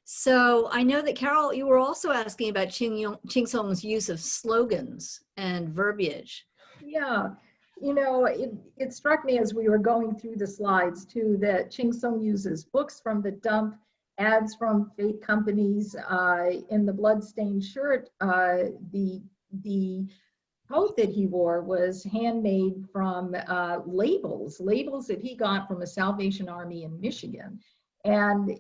Speaker 8: So I know that Carol, you were also asking about Qingsong's use of slogans and verbiage.
Speaker 2: Yeah, you know, it struck me as we were going through the slides too that Qingsong uses books from the dump, ads from fake companies. In the bloodstained shirt, the coat that he wore was handmade from labels that he got from a Salvation Army in Michigan. And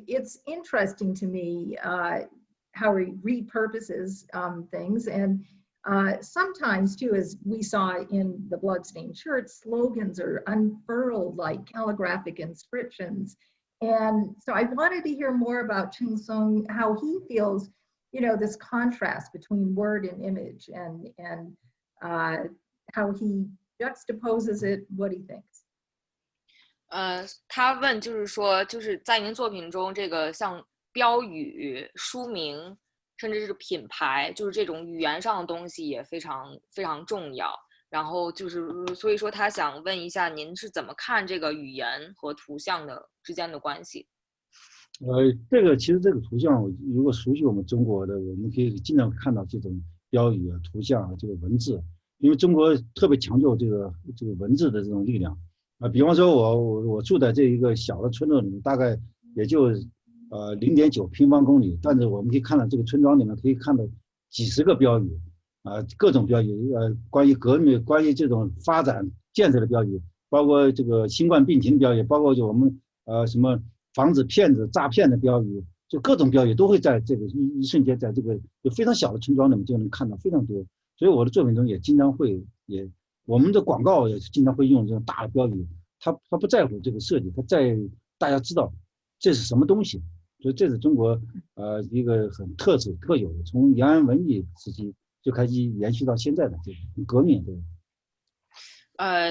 Speaker 2: it's interesting to me how he repurposes things. And sometimes too, as we saw in the bloodstained shirt, slogans are unfurled like calligraphic inscriptions. And so I wanted to hear more about Qingsong, how he feels, you know, this contrast between word and image, and how he juxtaposes it, what he thinks.
Speaker 10: 他问就是说，就是在您作品中，这个像标语、书名，甚至是品牌，就是这种语言上的东西也非常非常重要。然后就是，所以说他想问一下，您是怎么看这个语言和图像之间的关系？
Speaker 4: 其实这个图像，如果熟悉我们中国的，我们可以经常看到这种标语啊、图像啊、这个文字，因为中国特别强调这个文字的这种力量。比方说我住在这一个小的村落里面，大概也就0.9平方公里，但是我们可以看到这个村庄里面可以看到几十个标语，各种标语，关于革命、关于这种发展建设的标语，包括这个新冠病情的标语，包括就我们什么防止骗子诈骗的标语，就各种标语都会在这个一瞬间，在这个有非常小的村庄里面就能看到非常多。所以我的作品中也经常会我们的广告也经常会用这种大的标语，他不在乎这个设计，他在大家知道这是什么东西。所以这是中国一个很特有的，从延安文艺时期就开始延续到现在的这个革命。对。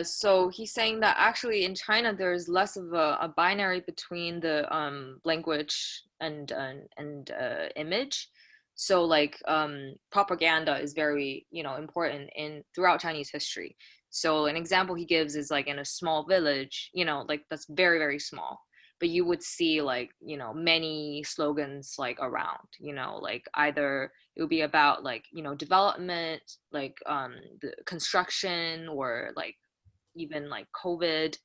Speaker 10: So he's saying that actually in China there's less of a binary between the language and image. So like propaganda is very important throughout Chinese history. So an example he gives is like in a small village, like that's very, very small, but you would see like many slogans like around, like either it would be about like development, like the construction, or like even like COVID.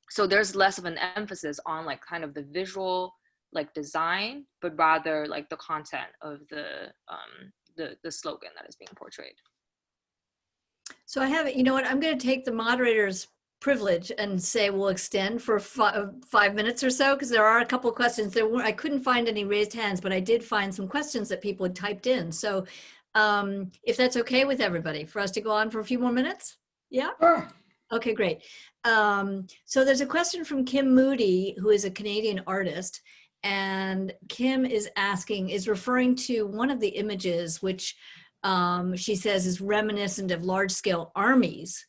Speaker 10: So there's less of an emphasis on like kind of the visual like design, but rather like the content of the slogan that is being portrayed.
Speaker 8: So I have, I'm going to take the moderator's privilege and say we'll extend for 5 minutes or so, because there are a couple of questions. I couldn't find any raised hands, but I did find some questions that people had typed in. So if that's okay with everybody, for us to go on for a few more minutes? Yeah?
Speaker 9: Sure.
Speaker 8: Okay, great. So there's a question from Kim Moody, who is a Canadian artist. And Kim is referring to one of the images, which she says is reminiscent of large-scale armies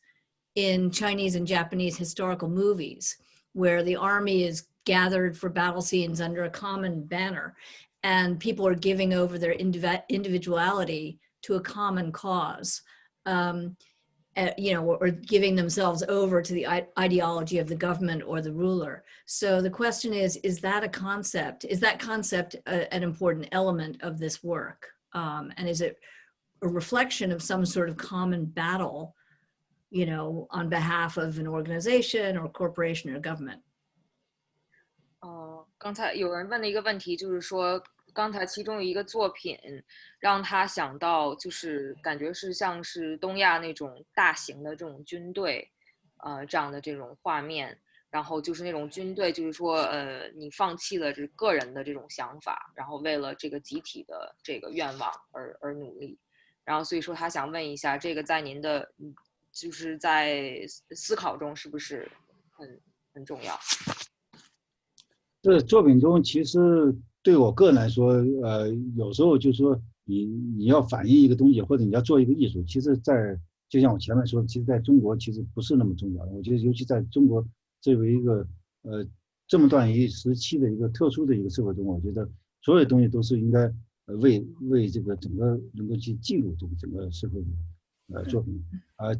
Speaker 8: in Chinese and Japanese historical movies, where the army is gathered for battle scenes under a common banner, and people are giving over their individuality to a common cause, or giving themselves over to the ideology of the government or the ruler. So the question is that a concept? Is that concept an important element of this work? And is it a reflection of some sort of common battle, on behalf of an organization or corporation or government?
Speaker 10: 刚才有人问的一个问题就是说，刚才其中有一个作品让他想到，就是感觉是像是东亚那种大型的这种军队，这样的这种画面，然后就是那种军队，就是说，你放弃了这个人的这种想法，然后为了这个集体的这个愿望而努力，然后所以说他想问一下，这个在您的就是在思考中是不是很重要？
Speaker 4: 这作品中其实对我个人来说，有时候就是说你要反映一个东西，或者你要做一个艺术，其实就像我前面说的，其实在中国其实不是那么重要的。我觉得尤其在中国作为一个这么段一时期的一个特殊的一个社会中，我觉得所有东西都是应该为这个整个能够去记录这个整个社会的作品。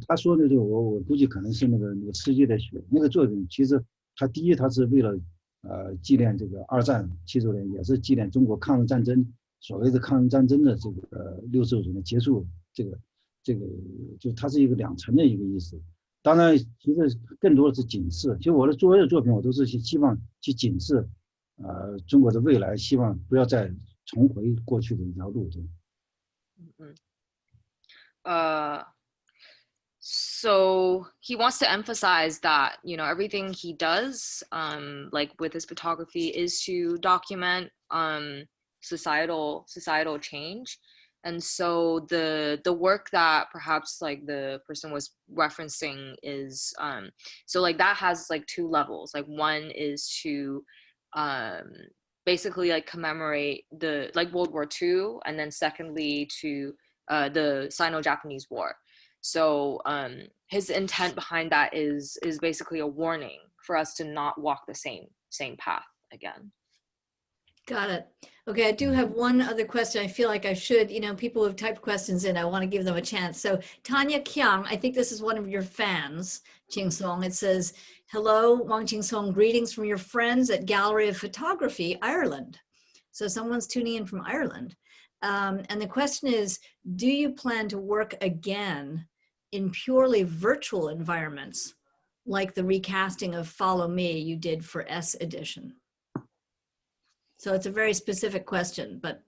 Speaker 4: 他说的这个我估计可能是那个世界的雪那个作品，其实他第一他是为了纪念这个2战70周年，也是纪念中国抗日战争所谓的抗日战争的这个60周年结束，这个就它是一个两层的一个意思。当然，其实更多的是警示。其实我的所有的作品，我都是希望去警示中国的未来，希望不要再重回过去的一条路。
Speaker 10: So he wants to emphasize that, everything he does, like with his photography, is to document societal change. And so the work that perhaps like the person was referencing is, so like that has like two levels. Like one is to basically like commemorate the like World War II, and then secondly to the Sino-Japanese War. So his intent behind that is basically a warning for us to not walk the same path again.
Speaker 8: Got it. Okay, I do have one other question. I feel like I should, people who have typed questions in, I want to give them a chance. So Tanya Qiang, I think this is one of your fans, Qingsong. It says, hello, Wang Qingsong, greetings from your friends at Gallery of Photography, Ireland. So someone's tuning in from Ireland. And the question is, do you plan to work again in purely virtual environments, like the recasting of Follow Me you did for S edition? So it's a very specific question, but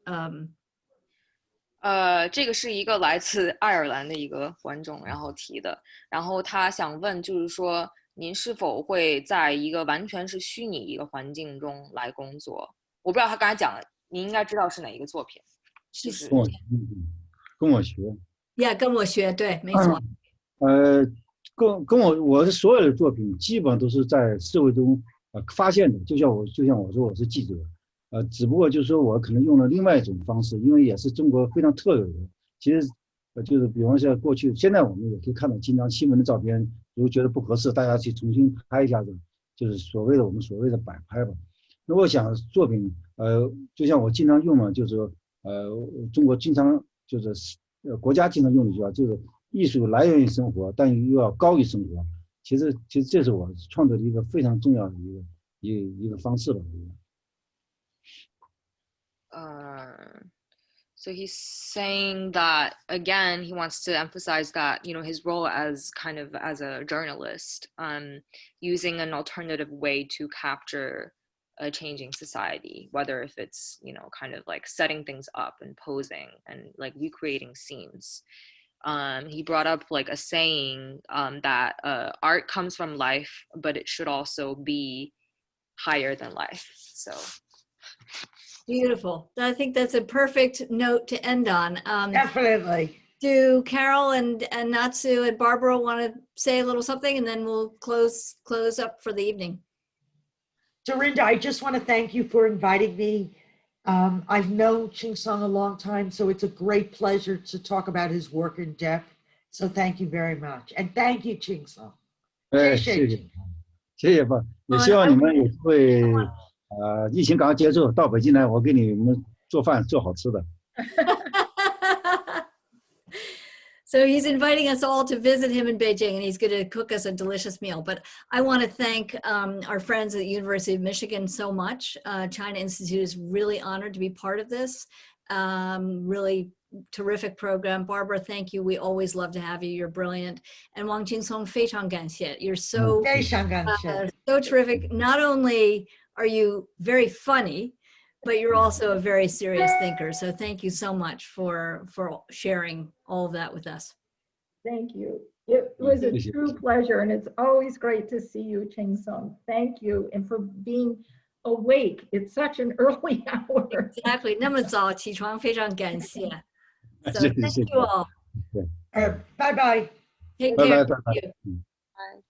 Speaker 10: 这个是一个来自爱尔兰的一个观众然后提的，然后他想问就是说您是否会在一个完全是虚拟一个环境中来工作？我不知道他刚才讲的，你应该知道是哪一个作品，就是
Speaker 4: 跟我学。
Speaker 8: Yeah， 跟我学，对，没错。
Speaker 4: 我的所有的作品基本上都是在社会中发现的，就像我说我是记者，只不过就是说我可能用了另外一种方式，因为也是中国非常特有的。其实就是比方说过去，现在我们也可以看到经常新闻的照片，如果觉得不合适，大家去重新拍一下子，就是我们所谓的摆拍吧。那我想作品就像我经常用嘛，就是说中国经常就是国家经常用的一句话，就是艺术来源于生活，但又要高于生活。其实这是我创作的一个非常重要的一个方式吧。
Speaker 10: So he's saying that again, he wants to emphasize that, you know, his role as kind of as a journalist, using an alternative way to capture a changing society, whether if it's, you know, kind of like setting things up and posing and like recreating scenes. He brought up like a saying that art comes from life, but it should also be higher than life. So
Speaker 8: beautiful. I think that's a perfect note to end on.
Speaker 9: Definitely.
Speaker 8: Do Carol and Natsu and Barbara want to say a little something, and then we'll close up for the evening?
Speaker 9: Dorinda, I just want to thank you for inviting me. I've known Qingsong a long time, so it's a great pleasure to talk about his work in depth. So thank you very much. And thank you, Qingsong.
Speaker 4: 谢谢吧，也希望你们有机会疫情赶快结束，到北京来，我给你们做饭做好吃的。
Speaker 8: So he's inviting us all to visit him in Beijing, and he's going to cook us a delicious meal. But I want to thank our friends at the University of Michigan so much. China Institute is really honored to be part of this. Really terrific program. Barbara, thank you. We always love to have you. You're brilliant. And Wang Qingsong, 非常感谢. You're so terrific. Not only are you very funny, but you're also a very serious thinker. So thank you so much for sharing all of that with us.
Speaker 2: Thank you. It was a true pleasure, and it's always great to see you, Qingsong. Thank you, and for being awake. It's such an early hour.
Speaker 8: Exactly. 那么早起床，非常感谢. So thank you all.
Speaker 9: Bye-bye.
Speaker 8: Take care.
Speaker 4: Bye.